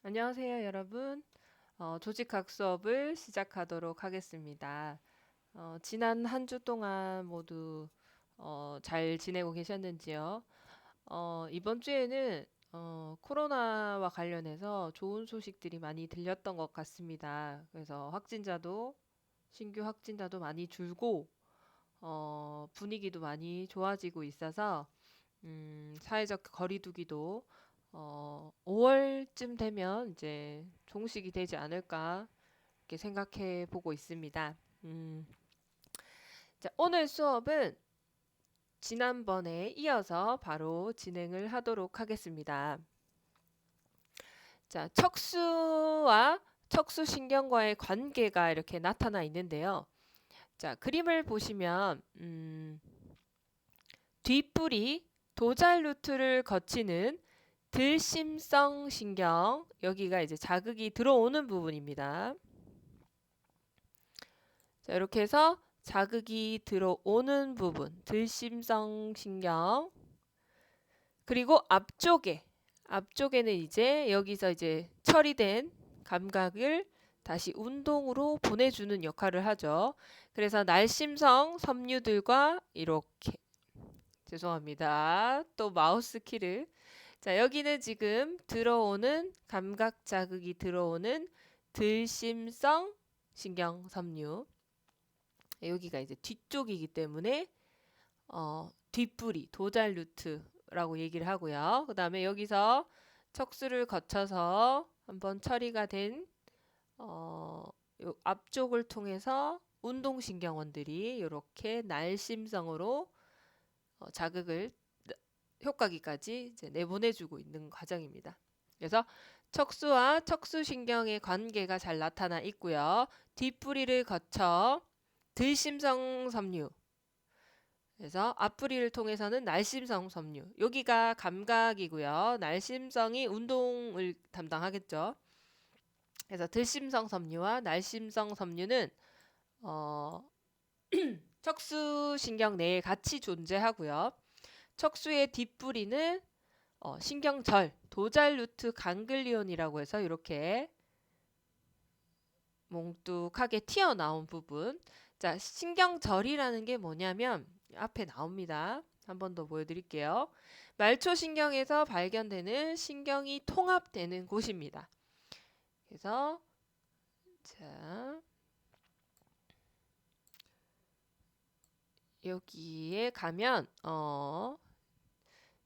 안녕하세요, 여러분. 조직학 수업을 시작하도록 하겠습니다. 지난 한 주 동안 모두 잘 지내고 계셨는지요? 이번 주에는 코로나와 관련해서 좋은 소식들이 많이 들렸던 것 같습니다. 그래서 신규 확진자도 많이 줄고, 분위기도 많이 좋아지고 있어서 사회적 거리두기도 5월쯤 되면 이제 종식이 되지 않을까 이렇게 생각해 보고 있습니다. 음, 자, 오늘 수업은 지난번에 이어서 바로 진행을 하도록 하겠습니다. 자, 척수와 척수신경과의 관계가 이렇게 나타나 있는데요. 자, 그림을 보시면 뒷뿔이 도잘 루트를 거치는 들심성 신경, 여기가 이제 자극이 들어오는 부분입니다. 자, 이렇게 해서 자극이 들어오는 부분, 들심성 신경. 그리고 앞쪽에는 이제 여기서 이제 처리된 감각을 다시 운동으로 보내주는 역할을 하죠. 그래서 날심성 섬유들과 이렇게, 죄송합니다. 또 마우스 키를. 자, 여기는 지금 들어오는 감각 자극이 들어오는 들심성 신경 섬유. 여기가 이제 뒤쪽이기 때문에 뒷부리 도잘 루트라고 얘기를 하고요. 그다음에 여기서 척수를 거쳐서 한번 처리가 된 요 앞쪽을 통해서 운동신경원들이 이렇게 날심성으로 자극을 효과기까지 이제 내보내주고 있는 과정입니다. 그래서 척수와 척수신경의 관계가 잘 나타나 있고요. 뒷부리를 거쳐 들심성 섬유, 그래서 앞부리를 통해서는 날심성 섬유. 여기가 감각이고요. 날심성이 운동을 담당하겠죠. 그래서 들심성 섬유와 날심성 섬유는 어, 척수신경 내에 같이 존재하고요. 척수의 뒷부리는 신경절, 도잘 루트 강글리온이라고 해서 이렇게 몽뚝하게 튀어나온 부분. 자, 신경절이라는 게 뭐냐면 앞에 나옵니다. 한 번 더 보여드릴게요. 말초신경에서 발견되는 신경이 통합되는 곳입니다. 그래서 자, 여기에 가면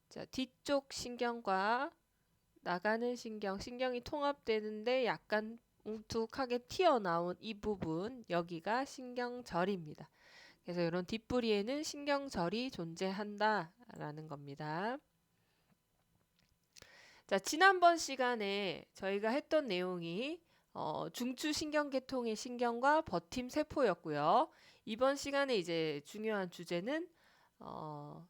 자, 뒤쪽 신경과 나가는 신경이 통합되는데 약간 뭉툭하게 튀어나온 이 부분, 여기가 신경절입니다. 그래서 이런 뒷부리에는 신경절이 존재한다라는 겁니다. 자, 지난번 시간에 저희가 했던 내용이 중추신경계통의 신경과 버팀 세포였고요. 이번 시간에 이제 중요한 주제는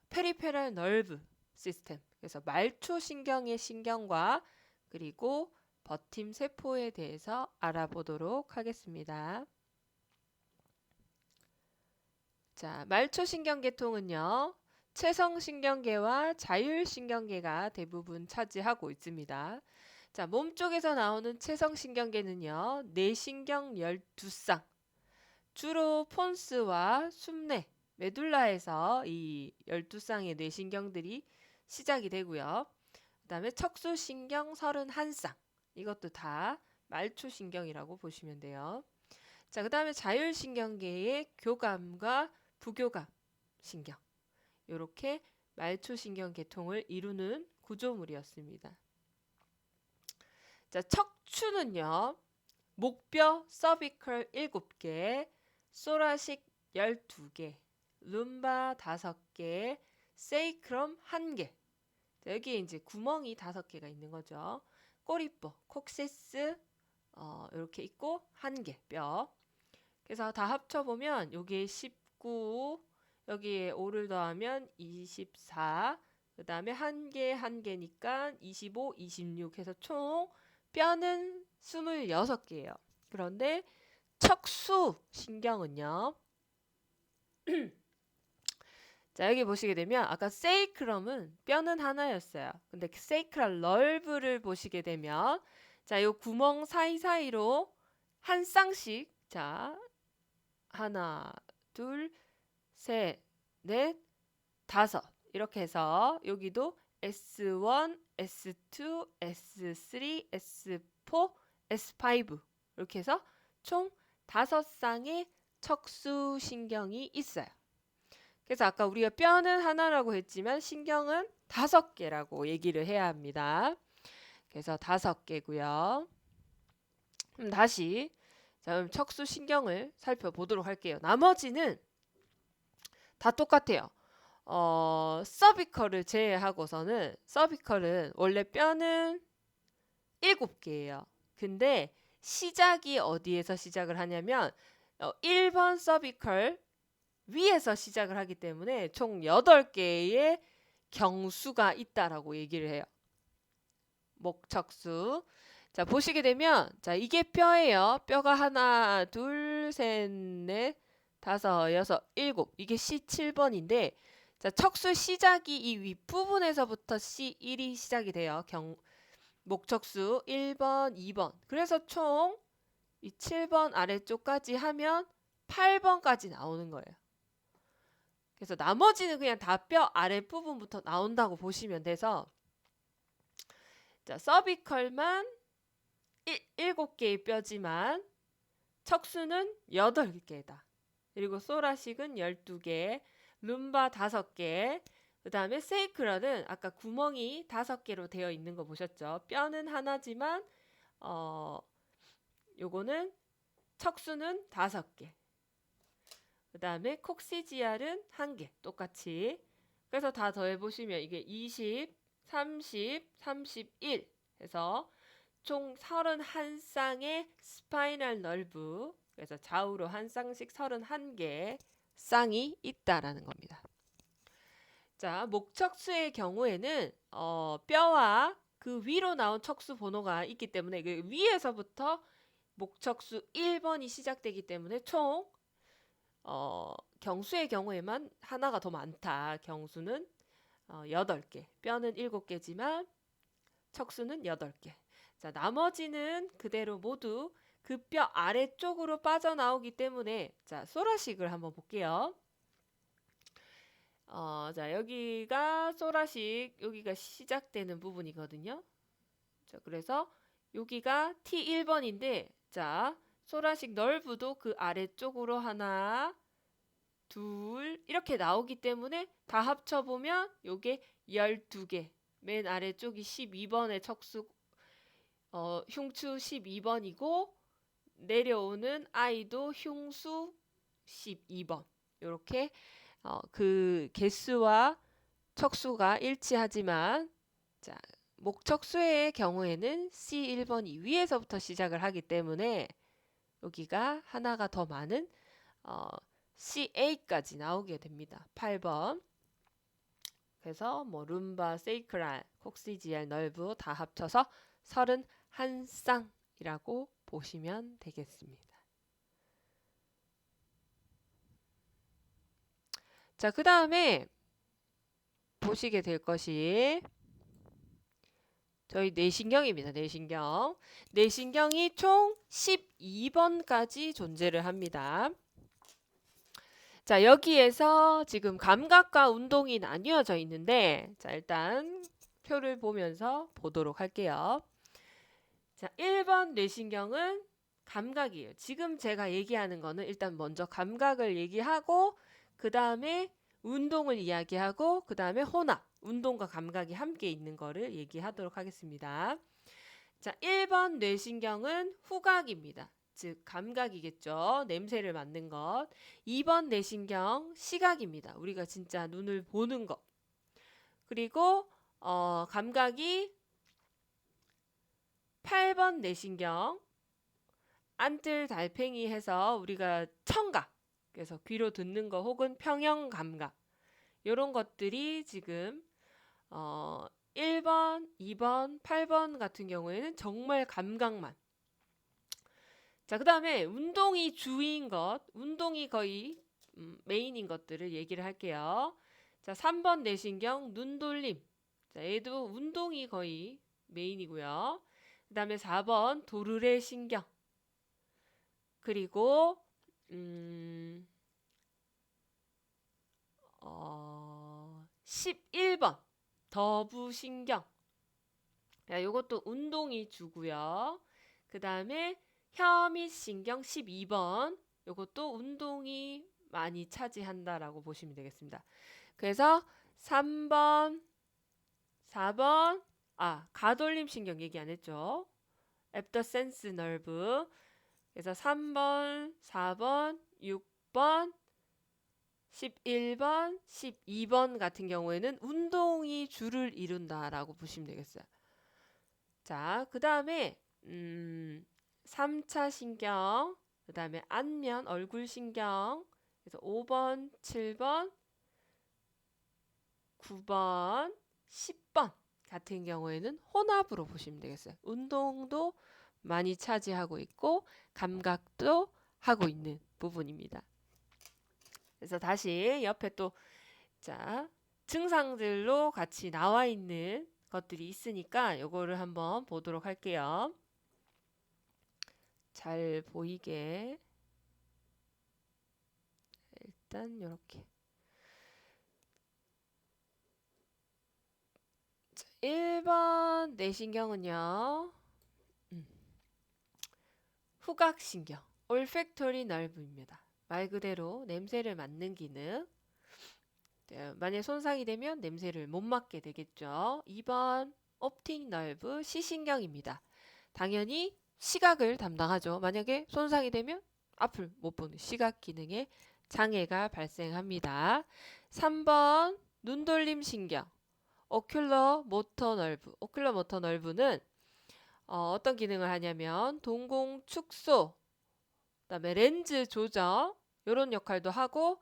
페리페럴 널브 시스템. 그래서 말초신경의 신경과 그리고 버팀 세포에 대해서 알아보도록 하겠습니다. 자, 말초신경계통은요, 체성신경계와 자율신경계가 대부분 차지하고 있습니다. 자, 몸쪽에서 나오는 체성신경계는요, 뇌신경 12쌍, 주로 폰스와 숨내, 메둘라에서 이 12쌍의 뇌신경들이 시작이 되고요. 그 다음에 척수신경 31쌍, 이것도 다 말초신경이라고 보시면 돼요. 자, 그 다음에 자율신경계의 교감과 부교감 신경, 이렇게 말초신경 계통을 이루는 구조물이었습니다. 자, 척추는요, 목뼈 서비컬 7개, 소라식 12개, 룸바 5개, 세이크럼 1개. 자, 여기에 이제 구멍이 5개가 있는 거죠. 꼬리뼈, 콕시스 이렇게 있고 1개 뼈. 그래서 다 합쳐보면 여기에 19, 여기에 5를 더하면 24, 그 다음에 한 개니까 25, 26 해서 총 뼈는 26개예요. 그런데 척수 신경은요. 자, 여기 보시게 되면 아까 세이크럼은 뼈는 하나였어요. 근데 세이크랄 널브를 보시게 되면 자, 요 구멍 사이사이로 한 쌍씩, 자, 하나, 둘, 셋, 넷, 다섯. 이렇게 해서 여기도 S1, S2, S3, S4, S5 이렇게 해서 총 5쌍의 척수신경이 있어요. 그래서 아까 우리가 뼈는 하나라고 했지만 신경은 5개라고 얘기를 해야 합니다. 그래서 5개고요. 다시 자, 그럼 척수신경을 살펴보도록 할게요. 나머지는 다 똑같아요. 서비컬을 제외하고서는 서비컬은 원래 뼈는 7개예요. 근데 시작이 어디에서 시작을 하냐면 1번 서비컬 위에서 시작을 하기 때문에 총 8개의 경수가 있다라고 얘기를 해요. 목척수. 자, 보시게 되면 자, 이게 뼈예요. 뼈가 하나, 둘, 셋, 넷, 다섯, 여섯, 일곱. 이게 C7번인데 자, 척수 시작이 이 윗부분에서부터 C1이 시작이 돼요. 목척수 1번, 2번. 그래서 총 이 7번 아래쪽까지 하면 8번까지 나오는 거예요. 그래서 나머지는 그냥 다 뼈 아랫부분부터 나온다고 보시면 돼서 자, 서비컬만 7개의 뼈지만 척수는 8개다. 그리고 소라식은 12개, 룸바 5개, 그 다음에 세이크럴은 아까 구멍이 5개로 되어 있는 거 보셨죠? 뼈는 하나지만 요거는 척수는 5개. 그 다음에 콕시지알은 1개 똑같이. 그래서 다 더해보시면 이게 20, 30, 31 해서 총 31쌍의 스파이널 널브, 그래서 좌우로 한 쌍씩 31개 쌍이 있다라는 겁니다. 자, 목척수의 경우에는 뼈와 그 위로 나온 척수 번호가 있기 때문에 그 위에서부터 목척수 1번이 시작되기 때문에 총 경수의 경우에만 하나가 더 많다. 경수는 8개, 뼈는 7개지만 척수는 8개. 자, 나머지는 그대로 모두 그 뼈 아래쪽으로 빠져나오기 때문에 자, 소라식을 한번 볼게요. 자, 여기가 소라식, 여기가 시작되는 부분이거든요. 자, 그래서 여기가 T1번인데 자, 소라식 널브도 그 아래쪽으로 하나, 둘 이렇게 나오기 때문에 다 합쳐보면 요게 12개. 맨 아래쪽이 12번의 척수 흉추 12번이고 내려오는 아이도 흉수 12번. 이렇게 그 개수와 척수가 일치하지만 자, 목척수의 경우에는 C1번이 위에서부터 시작을 하기 때문에 여기가 하나가 더 많은 C8까지 나오게 됩니다. 8번. 그래서 뭐 룸바, 세이크랄, 콕시지알, 널브 다 합쳐서 31쌍이라고 보시면 되겠습니다. 자, 그 다음에 보시게 될 것이 저희 뇌신경입니다. 뇌신경. 뇌신경이 총 12번까지 존재를 합니다. 자, 여기에서 지금 감각과 운동이 나뉘어져 있는데 자, 일단 표를 보면서 보도록 할게요. 자, 1번 뇌신경은 감각이에요. 지금 제가 얘기하는 거는 일단 먼저 감각을 얘기하고 그 다음에 운동을 이야기하고 그 다음에 혼합, 운동과 감각이 함께 있는 거를 얘기하도록 하겠습니다. 자, 1번 뇌신경은 후각입니다. 즉 감각이겠죠. 냄새를 맡는 것. 2번 뇌신경 시각입니다. 우리가 진짜 눈을 보는 것. 그리고 감각이 8번 뇌신경 안뜰 달팽이 해서 우리가 청각, 그래서 귀로 듣는 거 혹은 평형 감각 이런 것들이 지금 1번, 2번, 8번 같은 경우에는 정말 감각만. 자, 그 다음에 운동이 주인 것, 운동이 거의 메인인 것들을 얘기를 할게요. 자, 3번 뇌신경 눈돌림. 자, 얘도 운동이 거의 메인이고요. 그 다음에 4번 도르래 신경. 그리고 11번 더부신경. 야, 요것도 운동이 주고요. 그 다음에 혀밑신경 12번. 요것도 운동이 많이 차지한다라고 보시면 되겠습니다. 그래서 3번, 4번, 가돌림 신경 얘기 안 했죠. 앱더센스 nerve. 그래서 3번, 4번, 6번, 11번, 12번 같은 경우에는 운동이 주를 이룬다라고 보시면 되겠어요. 자, 그 다음에 3차 신경, 그 다음에 안면, 얼굴 신경. 그래서 5번, 7번, 9번, 10번 같은 경우에는 혼합으로 보시면 되겠어요. 운동도 많이 차지하고 있고 감각도 하고 있는 부분입니다. 그래서 다시 옆에 또 증상들로 같이 나와 있는 것들이 있으니까 요거를 한번 보도록 할게요. 잘 보이게 일단 이렇게 1번 내신경은요. 후각신경, 올팩토리 nerve입니다. 말 그대로 냄새를 맡는 기능. 만약 손상이 되면 냄새를 못 맡게 되겠죠. 2번 옵틱 nerve, 시신경입니다. 당연히 시각을 담당하죠. 만약에 손상이 되면 앞을 못 보는 시각 기능에 장애가 발생합니다. 3번 눈돌림 신경, 오큘러 모터 nerve. 오큘러 모터 nerve는 어떤 기능을 하냐면 동공 축소, 그다음에 렌즈 조정 이런 역할도 하고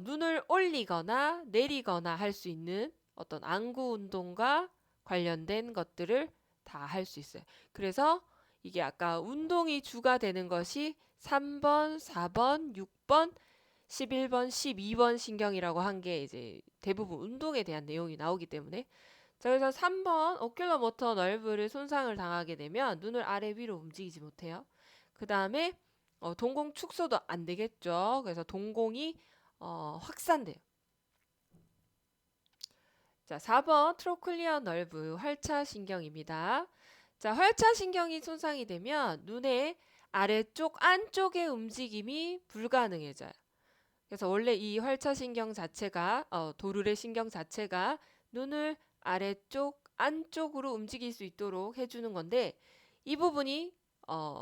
눈을 올리거나 내리거나 할 수 있는 어떤 안구 운동과 관련된 것들을 다 할 수 있어요. 그래서 이게 아까 운동이 주가 되는 것이 3번, 4번, 6번, 11번, 12번 신경이라고 한 게 이제 대부분 운동에 대한 내용이 나오기 때문에 자, 그래서 3번 오큘러 모터 nerve를 손상을 당하게 되면 눈을 아래 위로 움직이지 못해요. 그 다음에 동공 축소도 안 되겠죠. 그래서 동공이 확산돼요. 자, 4번 트로클리어 nerve, 활차신경입니다. 자, 활차신경이 손상이 되면 눈의 아래쪽 안쪽의 움직임이 불가능해져요. 그래서 원래 이 활차신경 자체가 도르래 신경 자체가 눈을 아래쪽 안쪽으로 움직일 수 있도록 해주는 건데 이 부분이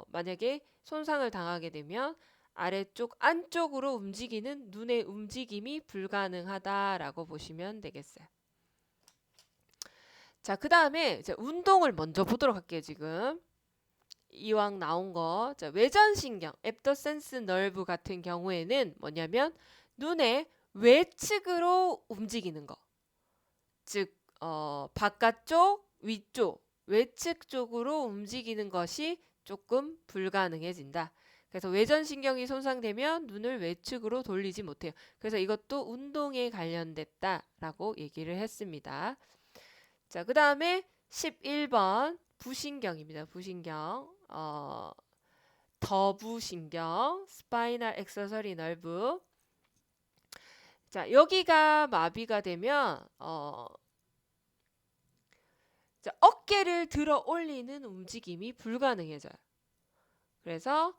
만약에 손상을 당하게 되면 아래쪽 안쪽으로 움직이는 눈의 움직임이 불가능하다라고 보시면 되겠어요. 자, 그 다음에 운동을 먼저 보도록 할게요. 지금 이왕 나온 거. 자, 외전신경, 앱더센스 nerve 같은 경우에는 뭐냐면 눈의 외측으로 움직이는 거. 즉 바깥쪽, 위쪽, 외측 쪽으로 움직이는 것이 조금 불가능해진다. 그래서 외전신경이 손상되면 눈을 외측으로 돌리지 못해요. 그래서 이것도 운동에 관련됐다라고 얘기를 했습니다. 자, 그 다음에 11번 부신경입니다. 부신경, 더부신경, 스파이널 액세서리 nerve. 자, 여기가 마비가 되면 어깨를 들어 올리는 움직임이 불가능해져요. 그래서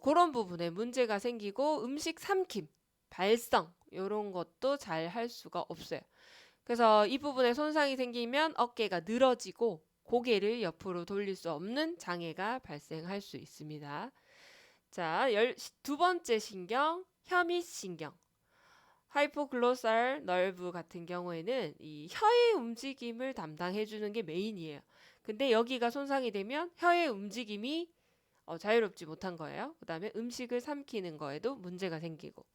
그런 부분에 문제가 생기고 음식 삼킴, 발성 이런 것도 잘 할 수가 없어요. 그래서 이 부분에 손상이 생기면 어깨가 늘어지고 고개를 옆으로 돌릴 수 없는 장애가 발생할 수 있습니다. 자, 두 번째 신경, 혀밑신경. 하이포글로살 nerve 같은 경우에는 이 혀의 움직임을 담당해 주는 게 메인이에요. 근데 여기가 손상이 되면 혀의 움직임이 자유롭지 못한 거예요. 그 다음에 음식을 삼키는 거에도 문제가 생기고.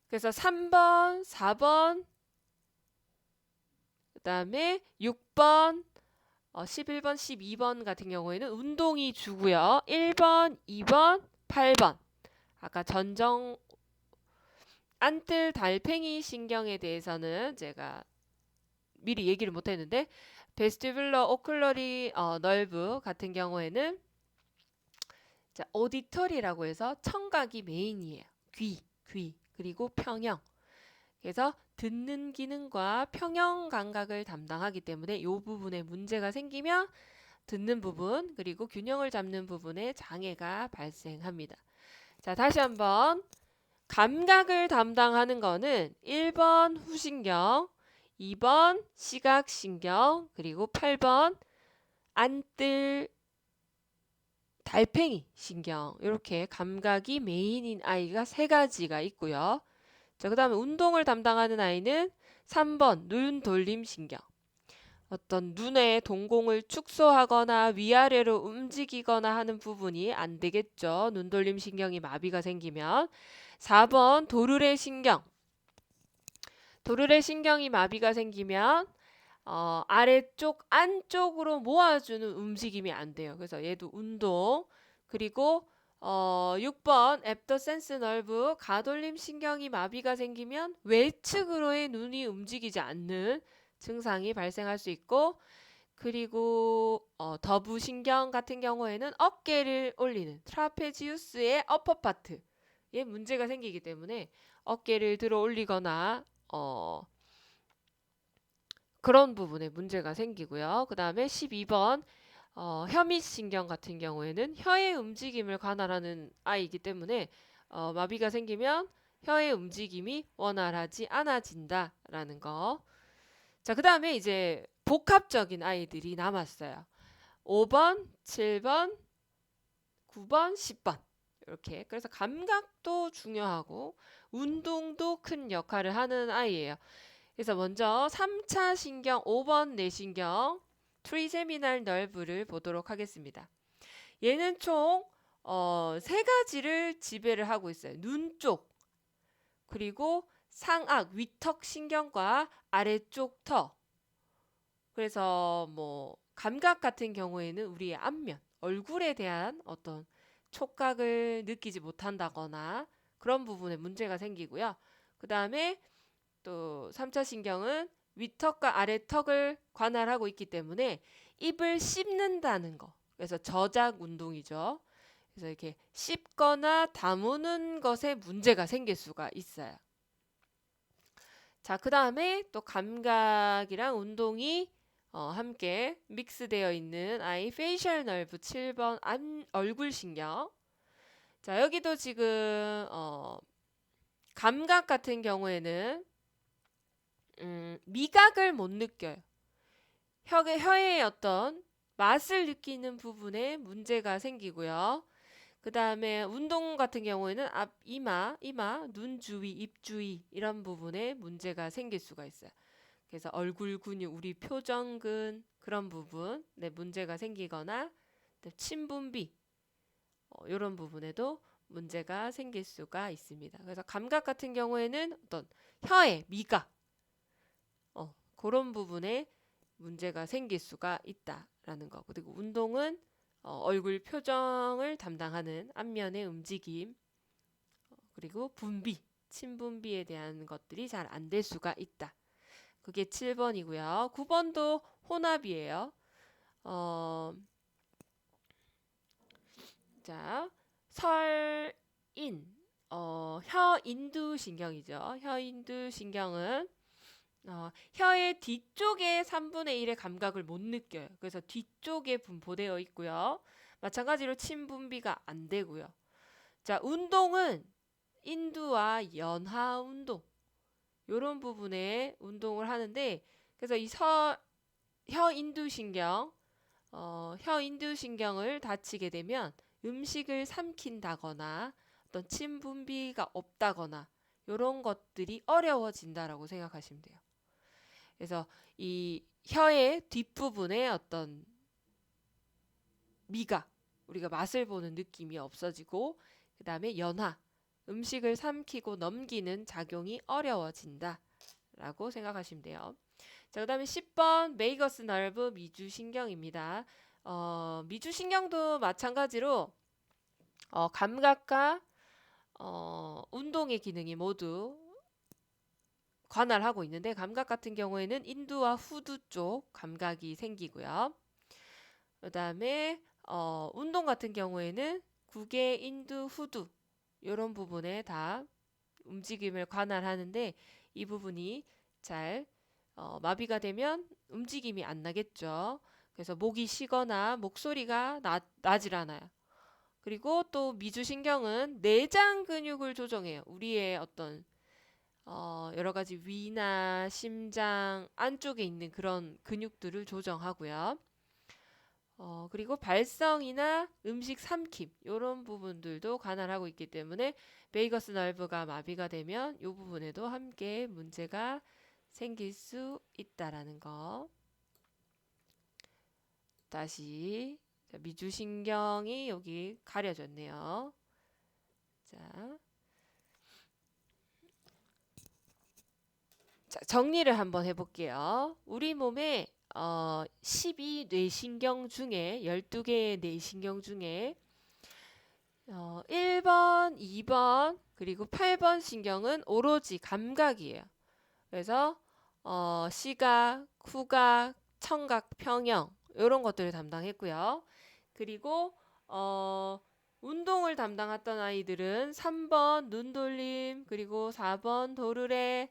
그래서 3번, 4번, 그 다음에 6번, 11번, 12번 같은 경우에는 운동이 주고요. 1번, 2번, 8번. 아까 전정 안뜰 달팽이 신경에 대해서는 제가 미리 얘기를 못했는데 베스티뷸러 오큘러리 널브 같은 경우에는 자, 오디터리라고 해서 청각이 메인이에요. 귀 그리고 평형. 그래서 듣는 기능과 평형 감각을 담당하기 때문에 이 부분에 문제가 생기면 듣는 부분 그리고 균형을 잡는 부분에 장애가 발생합니다. 자, 다시 한번 감각을 담당하는 거는 1번 후신경, 2번 시각신경, 그리고 8번 안뜰 달팽이 신경. 이렇게 감각이 메인인 아이가 3가지가 있고요. 자, 그 다음에 운동을 담당하는 아이는 3번 눈 돌림 신경. 어떤 눈의 동공을 축소하거나 위아래로 움직이거나 하는 부분이 안 되겠죠. 눈 돌림 신경이 마비가 생기면. 4번 도르래 신경. 도르래 신경이 마비가 생기면 아래쪽 안쪽으로 모아주는 움직임이 안 돼요. 그래서 얘도 운동. 그리고 6번 앱더센스 널브 가돌림 신경이 마비가 생기면 외측으로의 눈이 움직이지 않는 증상이 발생할 수 있고, 그리고 더부 신경 같은 경우에는 어깨를 올리는 트라페지우스의 어퍼 파트에 문제가 생기기 때문에 어깨를 들어 올리거나 그런 부분에 문제가 생기고요. 그 다음에 12번 혀밑신경 같은 경우에는 혀의 움직임을 관할하는 아이이기 때문에 마비가 생기면 혀의 움직임이 원활하지 않아진다라는 거. 자, 그 다음에 이제 복합적인 아이들이 남았어요. 5번, 7번, 9번, 10번 이렇게. 그래서 감각도 중요하고 운동도 큰 역할을 하는 아이예요. 그래서 먼저 3차 신경 5번 내신경 트리세미날 널브를 보도록 하겠습니다. 얘는 총 3가지를 지배를 하고 있어요. 눈 쪽, 그리고 상악 위턱 신경과 아래쪽 터. 그래서 뭐 감각 같은 경우에는 우리의 안면, 얼굴에 대한 어떤 촉각을 느끼지 못한다거나 그런 부분에 문제가 생기고요. 그 다음에 또 3차 신경은 위턱과 아래턱을 관할하고 있기 때문에 입을 씹는다는 거. 그래서 저작 운동이죠. 그래서 이렇게 씹거나 다무는 것에 문제가 생길 수가 있어요. 자, 그 다음에 또 감각이랑 운동이 함께 믹스되어 있는 아이 페이셜 널브 7번 얼굴 신경. 자, 여기도 지금 감각 같은 경우에는 미각을 못 느껴요. 혀의 어떤 맛을 느끼는 부분에 문제가 생기고요. 그 다음에 운동 같은 경우에는 앞 이마, 눈 주위, 입 주위 이런 부분에 문제가 생길 수가 있어요. 그래서 얼굴 근육, 우리 표정근 그런 부분에 문제가 생기거나 침분비 이런 부분에도 문제가 생길 수가 있습니다. 그래서 감각 같은 경우에는 어떤 혀의 미각 그런 부분에 문제가 생길 수가 있다라는 거. 그리고 운동은 얼굴 표정을 담당하는 안면의 움직임 그리고 분비, 침분비에 대한 것들이 잘 안 될 수가 있다. 그게 7번이고요. 9번도 혼합이에요. 자, 설인, 혀인두 신경이죠. 혀인두 신경은 혀의 뒤쪽에 3분의 1의 감각을 못 느껴요. 그래서 뒤쪽에 분포되어 있고요. 마찬가지로 침 분비가 안 되고요. 자, 운동은 인두와 연하 운동 이런 부분에 운동을 하는데, 그래서 이 혀인두 신경, 혀인두 신경을 다치게 되면 음식을 삼킨다거나 어떤 침 분비가 없다거나 이런 것들이 어려워진다라고 생각하시면 돼요. 그래서 이 혀의 뒷부분에 어떤 미각, 우리가 맛을 보는 느낌이 없어지고, 그 다음에 연화, 음식을 삼키고 넘기는 작용이 어려워진다 라고 생각하시면 돼요. 자, 그 다음에 10번 메이거스 널브 미주신경입니다. 미주신경도 마찬가지로 감각과 운동의 기능이 모두 관할하고 있는데 감각 같은 경우에는 인두와 후두 쪽 감각이 생기고요. 그 다음에 운동 같은 경우에는 구개, 인두, 후두 이런 부분에 다 움직임을 관할하는데 이 부분이 잘 마비가 되면 움직임이 안 나겠죠. 그래서 목이 쉬거나 목소리가 나질 않아요. 그리고 또 미주신경은 내장 근육을 조정해요. 우리의 어떤 여러 가지 위나 심장 안쪽에 있는 그런 근육들을 조정하고요. 그리고 발성이나 음식 삼킴 이런 부분들도 관할하고 있기 때문에 베이거스 너브가 마비가 되면 이 부분에도 함께 문제가 생길 수 있다라는 거. 다시 미주신경이 여기 가려졌네요. 자, 정리를 한번 해볼게요. 우리 몸에 12뇌신경 중에 12개의 뇌신경 중에 1번, 2번, 그리고 8번 신경은 오로지 감각이에요. 그래서 시각, 후각, 청각, 평형 이런 것들을 담당했고요. 그리고 운동을 담당했던 아이들은 3번 눈돌림, 그리고 4번 도르래,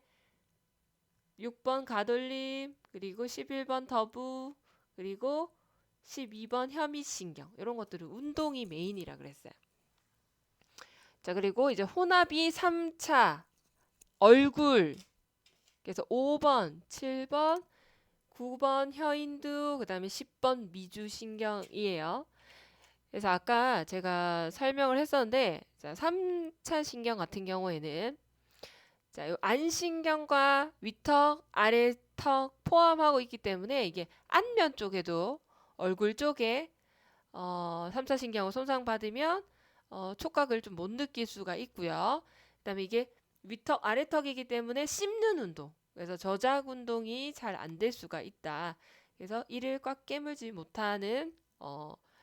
6번 가돌림, 그리고 11번 더부, 그리고 12번 혐의신경 이런 것들은 운동이 메인이라 그랬어요. 자, 그리고 이제 혼합이 3차 얼굴, 그래서 5번, 7번, 9번 혀인두, 그 다음에 10번 미주신경이에요. 그래서 아까 제가 설명을 했었는데, 자, 3차 신경 같은 경우에는 자, 요 안신경과 위턱, 아래턱 포함하고 있기 때문에 이게 안면 쪽에도 얼굴 쪽에 3차 신경을 손상받으면 촉각을 좀 못 느낄 수가 있고요. 그다음에 이게 위턱, 아래턱이기 때문에 씹는 운동, 그래서 저작 운동이 잘 안 될 수가 있다. 그래서 이를 꽉 깨물지 못하는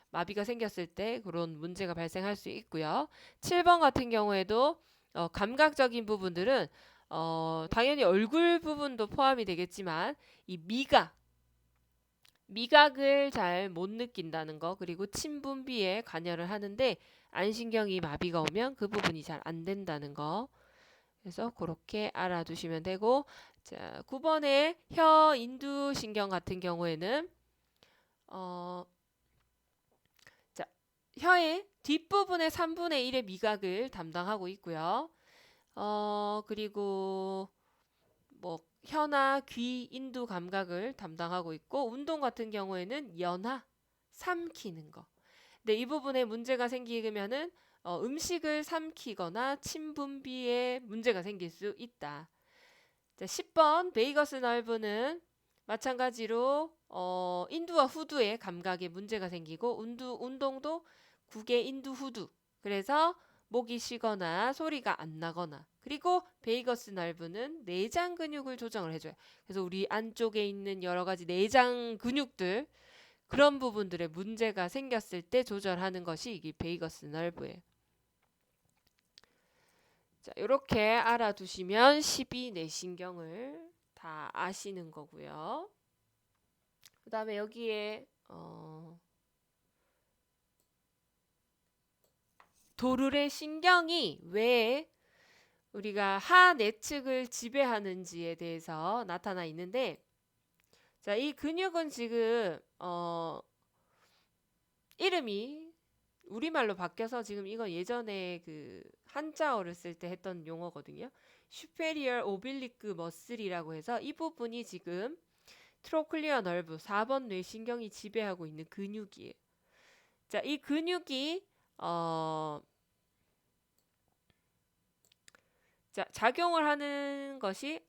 마비가 생겼을 때 그런 문제가 발생할 수 있고요. 7번 같은 경우에도 감각적인 부분들은 당연히 얼굴 부분도 포함이 되겠지만 이 미각을 잘 못 느낀다는 거, 그리고 침 분비에 관여를 하는데 안신경이 마비가 오면 그 부분이 잘 안 된다는 거. 그래서 그렇게 알아두시면 되고, 자, 9번의 혀 인두 신경 같은 경우에는 자, 혀의 뒷부분의 3분의 1의 미각을 담당하고 있고요. 그리고 뭐 혀나 귀, 인두 감각을 담당하고 있고, 운동 같은 경우에는 연하, 삼키는 거. 근데 이 부분에 문제가 생기면은 음식을 삼키거나 침 분비에 문제가 생길 수 있다. 자, 10번 베이거스 너브는 마찬가지로 인두와 후두의 감각에 문제가 생기고 운동도 구개 인두 후두. 그래서 목이 쉬거나 소리가 안 나거나, 그리고 베이거스 너브는 내장 근육을 조정을 해줘요. 그래서 우리 안쪽에 있는 여러 가지 내장 근육들, 그런 부분들에 문제가 생겼을 때 조절하는 것이 이게 베이거스 너브예요. 자, 이렇게 알아두시면 12뇌신경을 다 아시는 거고요. 그 다음에 여기에 도르래 신경이 왜 우리가 하내측을 지배하는지에 대해서 나타나 있는데, 자, 이 근육은 지금 이름이 우리말로 바뀌어서 지금 이건 예전에 그 한자어를 쓸 때 했던 용어거든요. Superior Oblique Muscle이라고 해서 이 부분이 지금 트로클리어 너브 4번 뇌신경이 지배하고 있는 근육이에요. 자, 이 근육이 자, 작용을 하는 것이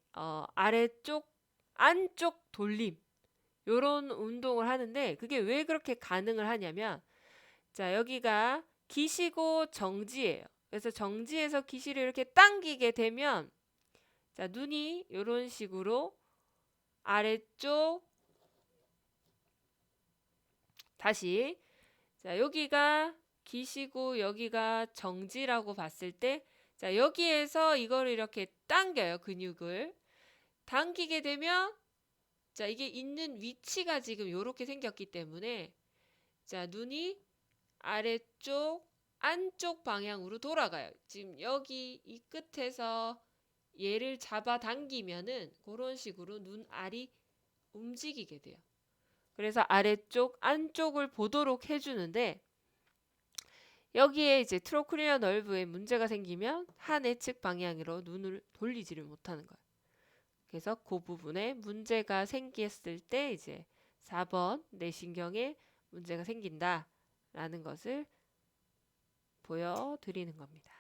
아래쪽 안쪽 돌림 요런 운동을 하는데, 그게 왜 그렇게 가능을 하냐면, 자, 여기가 기시고 정지예요. 그래서 정지에서 기시를 이렇게 당기게 되면, 자, 눈이 이런 식으로 아래쪽, 다시, 자, 여기가 기시고 여기가 정지라고 봤을 때, 자, 여기에서 이거를 이렇게 당겨요, 근육을. 당기게 되면 자, 이게 있는 위치가 지금 이렇게 생겼기 때문에 자, 눈이 아래쪽 안쪽 방향으로 돌아가요. 지금 여기 이 끝에서 얘를 잡아 당기면은 그런 식으로 눈알이 움직이게 돼요. 그래서 아래쪽 안쪽을 보도록 해주는데 여기에 이제 트로클리어 널브에 문제가 생기면 한 예측 방향으로 눈을 돌리지를 못하는 거예요. 그래서 그 부분에 문제가 생겼을 때 이제 4번 뇌신경에 문제가 생긴다라는 것을 보여드리는 겁니다.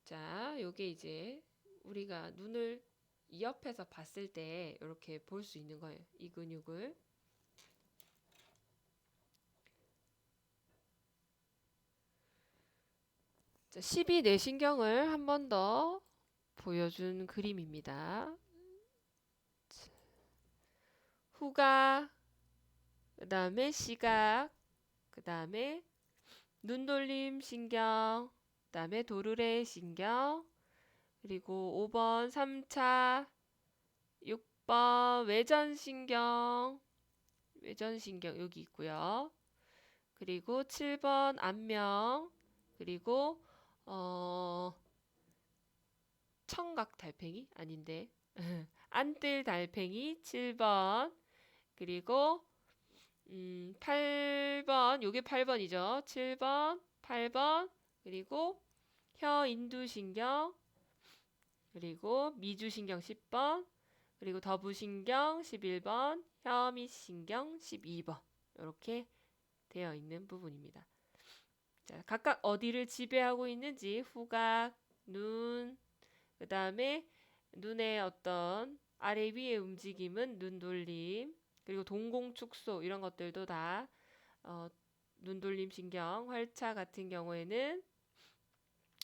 자, 요게 이제 우리가 눈을 이 옆에서 봤을 때 이렇게 볼 수 있는 거예요. 이 근육을. 자, 12 뇌신경을 한 번 더 보여준 그림입니다. 후각, 그 다음에 시각, 그 다음에 눈돌림 신경, 그 다음에 도르래 신경, 그리고 5번 3차, 6번 외전신경, 외전신경 여기 있고요. 그리고 7번 안명, 그리고 청각 달팽이 아닌데 안뜰 달팽이 7번, 그리고 8번, 요게 8번이죠. 7번, 8번, 그리고 혀인두신경, 그리고 미주신경 10번, 그리고 더부신경 11번, 혀밑신경 12번 이렇게 되어 있는 부분입니다. 자, 각각 어디를 지배하고 있는지 후각, 눈, 그 다음에 눈의 어떤 아래 위의 움직임은 눈돌림, 그리고 동공축소 이런 것들도 다 눈돌림 신경, 활차 같은 경우에는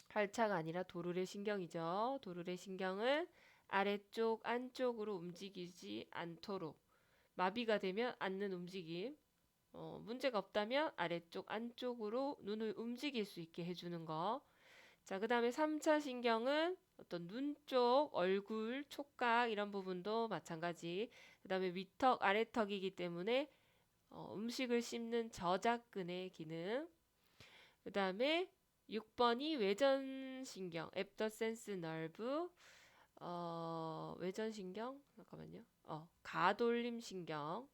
활차가 아니라 도르래 신경이죠. 도르래 신경은 아래쪽 안쪽으로 움직이지 않도록 마비가 되면 않는 움직임, 문제가 없다면 아래쪽 안쪽으로 눈을 움직일 수 있게 해주는 거. 자, 그 다음에 3차 신경은 어떤 눈 쪽, 얼굴, 촉각 이런 부분도 마찬가지. 그 다음에 위턱, 아래턱이기 때문에 음식을 씹는 저작근의 기능. 그 다음에 6번이 외전신경, 앱더센스 nerve, 외전신경, 잠깐만요. 가돌림신경.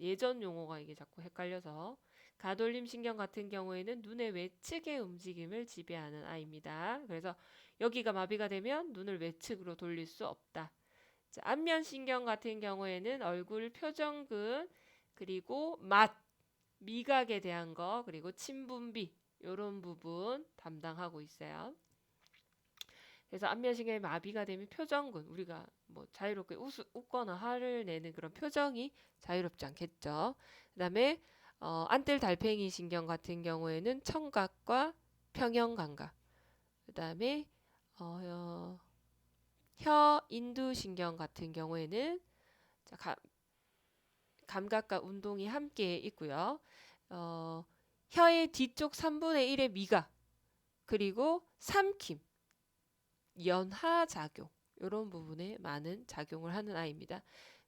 예전 용어가 이게 자꾸 헷갈려서 가돌림신경 같은 경우에는 눈의 외측의 움직임을 지배하는 아이입니다. 그래서 여기가 마비가 되면 눈을 외측으로 돌릴 수 없다. 자, 안면신경 같은 경우에는 얼굴 표정근, 그리고 맛, 미각에 대한 거, 그리고 침분비 이런 부분 담당하고 있어요. 그래서 안면신경이 마비가 되면 표정근, 우리가 뭐 자유롭게 웃거나 화를 내는 그런 표정이 자유롭지 않겠죠. 그 다음에 안뜰 달팽이 신경 같은 경우에는 청각과 평형감각, 그 다음에 혀 인두신경 같은 경우에는 감각과 운동이 함께 있고요. 혀의 뒤쪽 3분의 1의 미각, 그리고 삼킴, 연하작용 이런 부분에 많은 작용을 하는 아이입니다.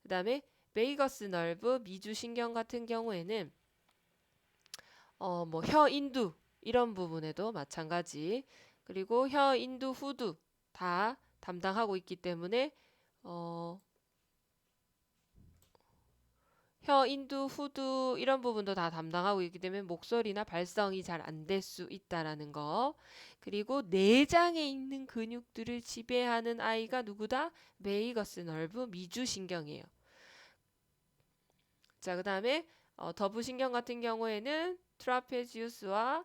그 다음에 베이거스 널브, 미주신경 같은 경우에는 뭐 혀인두 이런 부분에도 마찬가지, 그리고 혀인두 후두 다 담당하고 있기 때문에 혀인두 후두 이런 부분도 다 담당하고 있기 때문에 목소리나 발성이 잘 안 될 수 있다라는 거. 그리고 내장에 있는 근육들을 지배하는 아이가 누구다? 베이거스 널브 미주신경이에요. 자, 그 다음에 더부신경 같은 경우에는 트라페지우스와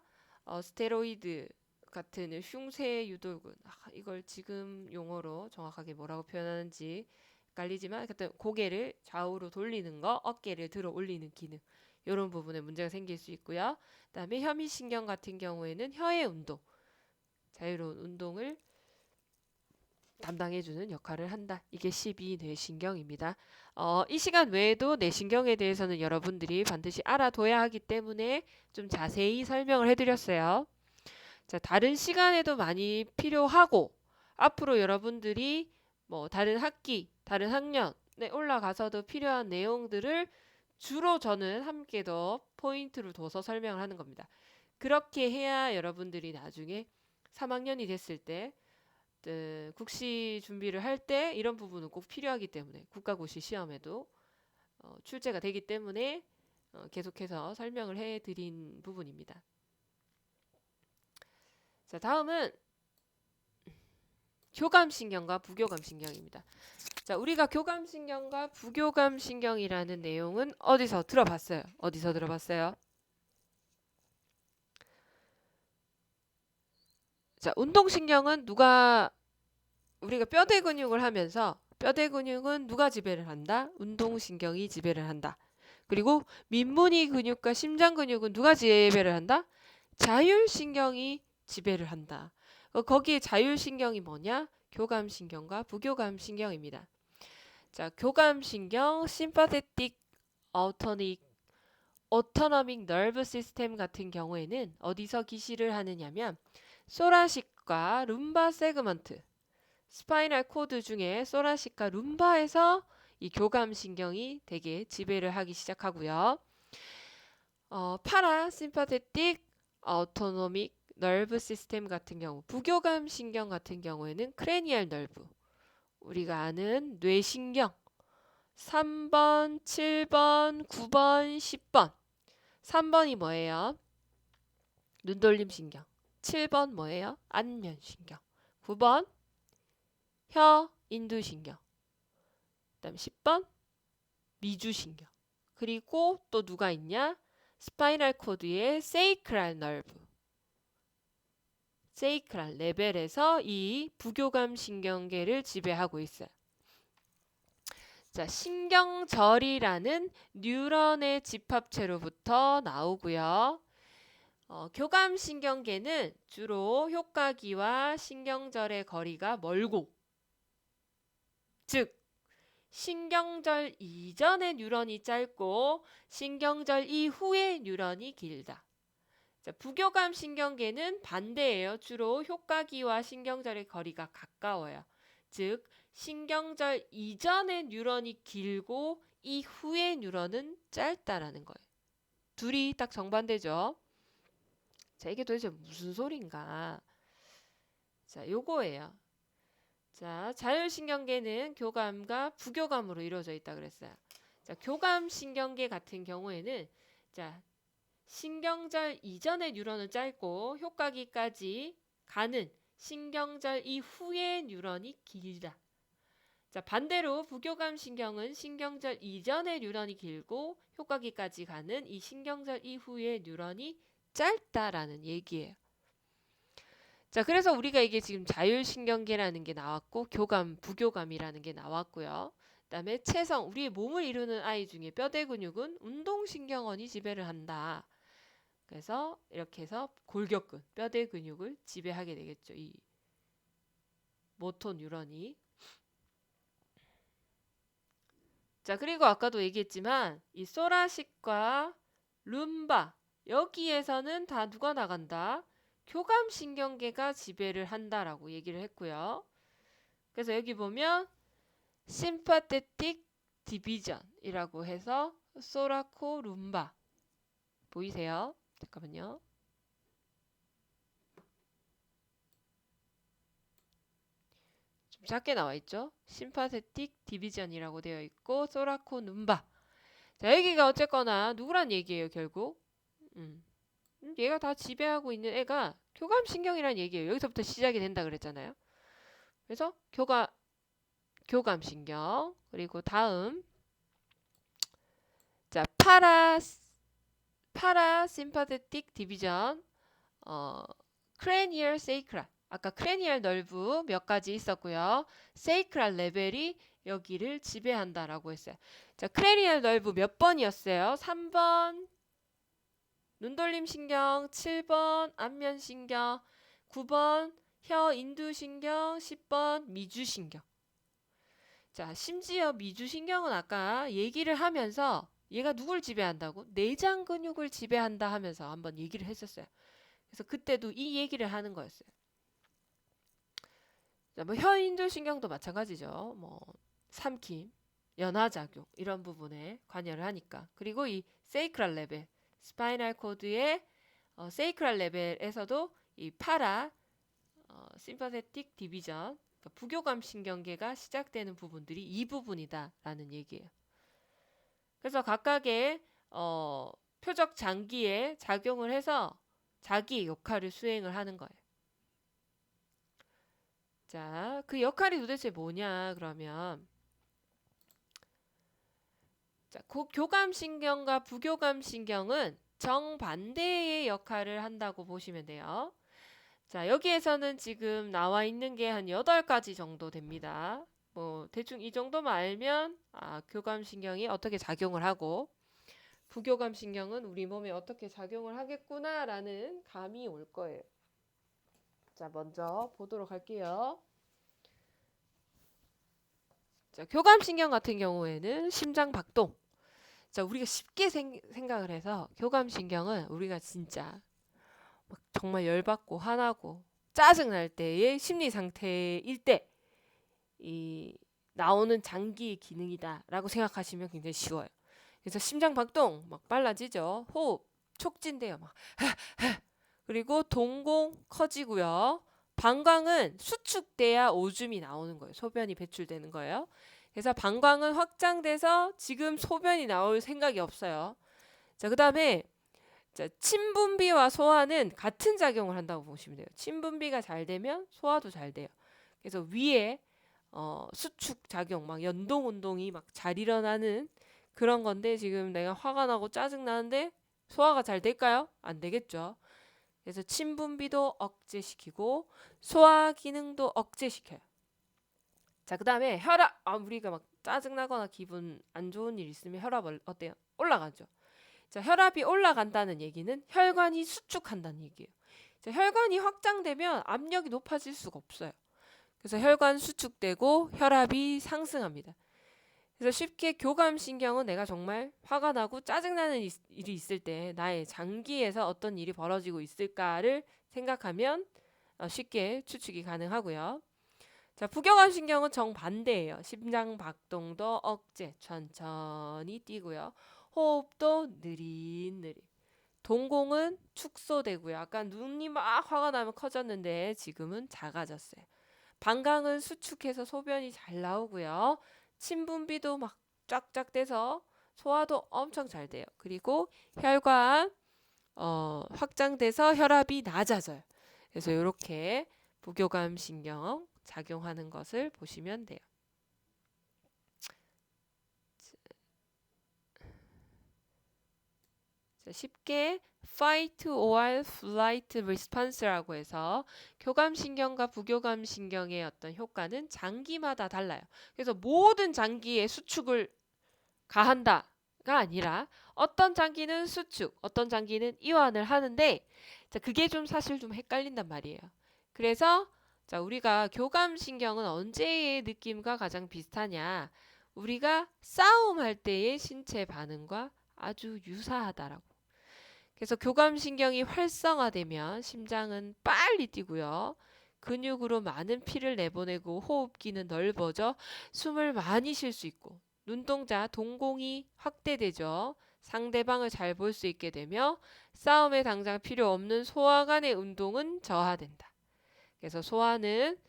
스테로이드 같은 흉쇄 유돌근, 이걸 지금 용어로 정확하게 뭐라고 표현하는지 헷갈리지만 고개를 좌우로 돌리는 거, 어깨를 들어 올리는 기능, 이런 부분에 문제가 생길 수 있고요. 그 다음에 혀밑신경 같은 경우에는 혀의 운동, 자유로운 운동을 담당해주는 역할을 한다. 이게 12 뇌신경입니다. 이 시간 외에도 뇌신경에 대해서는 여러분들이 반드시 알아둬야 하기 때문에 좀 자세히 설명을 해드렸어요. 자, 다른 시간에도 많이 필요하고 앞으로 여러분들이 뭐 다른 학기, 다른 학년에 올라가서도 필요한 내용들을 주로 저는 함께 더 포인트를 둬서 설명을 하는 겁니다. 그렇게 해야 여러분들이 나중에 3학년이 됐을 때 국시 준비를 할 때 이런 부분은 꼭 필요하기 때문에 국가고시 시험에도 출제가 되기 때문에 계속해서 설명을 해드린 부분입니다. 자, 다음은 교감신경과 부교감신경입니다. 자, 우리가 교감신경과 부교감신경이라는 내용은 어디서 들어봤어요? 어디서 들어봤어요? 자, 운동신경은 우리가 뼈대 근육을 하면서 뼈대 근육은 누가 지배를 한다? 운동신경이 지배를 한다. 그리고 민무늬 근육과 심장 근육은 누가 지배를 한다? 자율신경이 지배를 한다. 거기에 자율신경이 뭐냐? 교감신경과 부교감신경입니다. 자, 교감신경, 심파테틱 autonomic nerve system 같은 경우에는 어디서 기시를 하느냐면 소라식과 룸바 세그먼트, 스파이널 코드 중에 소라식과 룸바에서 이 교감신경이 되게 지배를 하기 시작하고요. 파라심파테틱 autonomic nerve system 같은 경우, 부교감신경 같은 경우에는 크레니얼 nerve, 우리가 아는 뇌신경 3번, 7번, 9번, 10번. 3번이 뭐예요? 눈돌림신경. 7번 뭐예요? 안면신경. 9번 혀인두신경. 그 다음 10번 미주신경. 그리고 또 누가 있냐? 스파이널 코드의 세이크랄 너브. 세이크랄 레벨에서 이 부교감 신경계를 지배하고 있어요. 자, 신경절이라는 뉴런의 집합체로부터 나오고요. 교감신경계는 주로 효과기와 신경절의 거리가 멀고, 즉 신경절 이전의 뉴런이 짧고 신경절 이후의 뉴런이 길다. 자, 부교감 신경계는 반대예요. 주로 효과기와 신경절의 거리가 가까워요. 즉 신경절 이전의 뉴런이 길고 이후의 뉴런은 짧다라는 거예요. 둘이 딱 정반대죠. 자, 이게 도대체 무슨 소린가? 자, 요거예요. 자, 자율신경계는 교감과 부교감으로 이루어져 있다 그랬어요. 자, 교감신경계 같은 경우에는 자, 신경절 이전의 뉴런은 짧고 효과기까지 가는 신경절 이후의 뉴런이 길다. 자, 반대로 부교감신경은 신경절 이전의 뉴런이 길고 효과기까지 가는 이 신경절 이후의 뉴런이 짧다라는 얘기예요. 자, 그래서 우리가 이게 지금 자율신경계라는 게 나왔고 교감, 부교감이라는 게 나왔고요. 그다음에 체성, 우리의 몸을 이루는 아이 중에 뼈대 근육은 운동신경원이 지배를 한다. 그래서 이렇게 해서 골격근, 뼈대 근육을 지배하게 되겠죠. 이 모토 뉴런이. 자, 그리고 아까도 얘기했지만 이 소라식과 룸바 여기에서는 다 누가 나간다? 교감신경계가 지배를 한다라고 얘기를 했고요. 그래서 여기 보면 심파테틱 디비전이라고 해서 소라코 룸바 보이세요? 잠깐만요. 좀 작게 나와 있죠? 심파테틱 디비전이라고 되어 있고 소라코 룸바. 자, 여기가 어쨌거나 누구란 얘기예요, 결국? 얘가 다 지배하고 있는 애가 교감신경이란 얘기예요. 여기서부터 시작이 된다 그랬잖아요. 그래서 교감신경. 그리고 다음 자, 파라심파테틱 디비전, 크레니얼 세이크랄. 아까 크레니얼 nerve 몇 가지 있었고요. 세이크랄 레벨이 여기를 지배한다라고 했어요. 자, 크레니얼 nerve 몇 번이었어요? 3번 눈돌림신경, 7번 안면신경, 9번 혀인두신경, 10번 미주신경. 자, 심지어 미주신경은 아까 얘기를 하면서 얘가 누굴 지배한다고? 내장 근육을 지배한다 하면서 한번 얘기를 했었어요. 그래서 그때도 이 얘기를 하는 거였어요. 자, 뭐 혀인두 신경도 마찬가지죠. 뭐 삼킴, 연화작용 이런 부분에 관여를 하니까. 그리고 이 세이크랄 레벨, 스파이널 코드의 세이크랄 레벨에서도 이 파라 심퍼세틱 디비전, 그러니까 부교감 신경계가 시작되는 부분들이 이 부분이다라는 얘기예요. 그래서 각각의 표적 장기에 작용을 해서 자기 역할을 수행을 하는 거예요. 자, 그 역할이 도대체 뭐냐 그러면 자, 교감신경과 부교감신경은 정반대의 역할을 한다고 보시면 돼요. 자, 여기에서는 지금 나와 있는 게 한 8가지 정도 됩니다. 뭐 대충 이 정도만 알면 교감신경이 어떻게 작용을 하고 부교감신경은 우리 몸에 어떻게 작용을 하겠구나라는 감이 올 거예요. 자, 먼저 보도록 할게요. 자, 교감신경 같은 경우에는 심장 박동. 자, 우리가 쉽게 생각을 해서 교감신경은 우리가 진짜 막 정말 열받고 화나고 짜증날 때의 심리 상태일 때 이 나오는 장기 기능이다라고 생각하시면 굉장히 쉬워요. 그래서 심장 박동 막 빨라지죠. 호흡 촉진돼요. 막 그리고 동공 커지고요. 방광은 수축돼야 오줌이 나오는 거예요. 소변이 배출되는 거예요. 그래서 방광은 확장돼서 지금 소변이 나올 생각이 없어요. 자, 그다음에 자, 침분비와 소화는 같은 작용을 한다고 보시면 돼요. 침분비가 잘 되면 소화도 잘 돼요. 그래서 위에 수축 작용, 막 연동 운동이 막 잘 일어나는 그런 건데 지금 내가 화가 나고 짜증 나는데 소화가 잘 될까요? 안 되겠죠. 그래서 침분비도 억제시키고 소화 기능도 억제시켜요. 자, 그다음에 혈압. 우리가 막 짜증 나거나 기분 안 좋은 일 있으면 혈압 어때요? 올라가죠. 자, 혈압이 올라간다는 얘기는 혈관이 수축한다는 얘기예요. 자, 혈관이 확장되면 압력이 높아질 수가 없어요. 그래서 혈관 수축되고 혈압이 상승합니다. 그래서 쉽게 교감신경은 내가 정말 화가 나고 짜증나는 일이 있을 때 나의 장기에서 어떤 일이 벌어지고 있을까를 생각하면 쉽게 추측이 가능하고요. 자, 부교감신경은 정반대예요. 심장 박동도 억제, 천천히 뛰고요. 호흡도 느릿느릿. 동공은 축소되고요. 아까 눈이 막 화가 나면 커졌는데 지금은 작아졌어요. 방광은 수축해서 소변이 잘 나오고요. 침분비도 막 쫙쫙 돼서 소화도 엄청 잘 돼요. 그리고 혈관 확장돼서 혈압이 낮아져요. 그래서 이렇게 부교감 신경 작용하는 것을 보시면 돼요. 자, 쉽게 fight or flight response라고 해서 교감신경과 부교감신경의 어떤 효과는 장기마다 달라요. 그래서 모든 장기에 수축을 가한다가 아니라 어떤 장기는 수축, 어떤 장기는 이완을 하는데 자, 그게 좀 사실 좀 헷갈린단 말이에요. 그래서 자, 우리가 교감신경은 언제의 느낌과 가장 비슷하냐? 우리가 싸움할 때의 신체 반응과 아주 유사하다라고. 그래서 교감신경이 활성화되면 심장은 빨리 뛰고요. 근육으로 많은 피를 내보내고 호흡기는 넓어져 숨을 많이 쉴 수 있고 눈동자 동공이 확대되죠. 상대방을 잘 볼 수 있게 되며 싸움에 당장 필요 없는 소화관의 운동은 저하된다. 그래서 소화는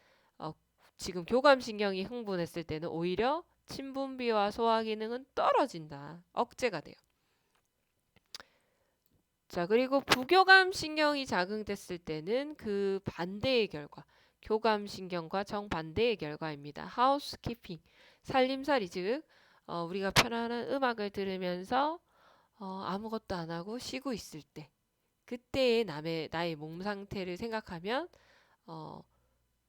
지금 교감신경이 흥분했을 때는 오히려 침분비와 소화 기능은 떨어진다. 억제가 돼요. 자, 그리고 부교감 신경이 작용됐을 때는 그 반대의 결과, 교감 신경과 정반대의 결과입니다. 하우스키핑, 살림살이 즉 우리가 편안한 음악을 들으면서 아무것도 안 하고 쉬고 있을 때, 그때의 나의 몸 상태를 생각하면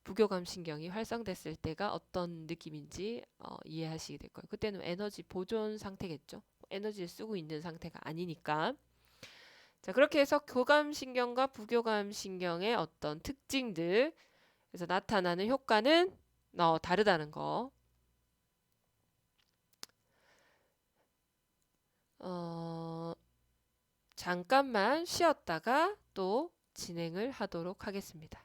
부교감 신경이 활성됐을 때가 어떤 느낌인지 이해하시게 될 거예요. 그때는 에너지 보존 상태겠죠. 에너지를 쓰고 있는 상태가 아니니까. 자, 그렇게 해서 교감신경과 부교감신경의 어떤 특징들, 그래서 나타나는 효과는 다르다는 거. 잠깐만 쉬었다가 또 진행을 하도록 하겠습니다.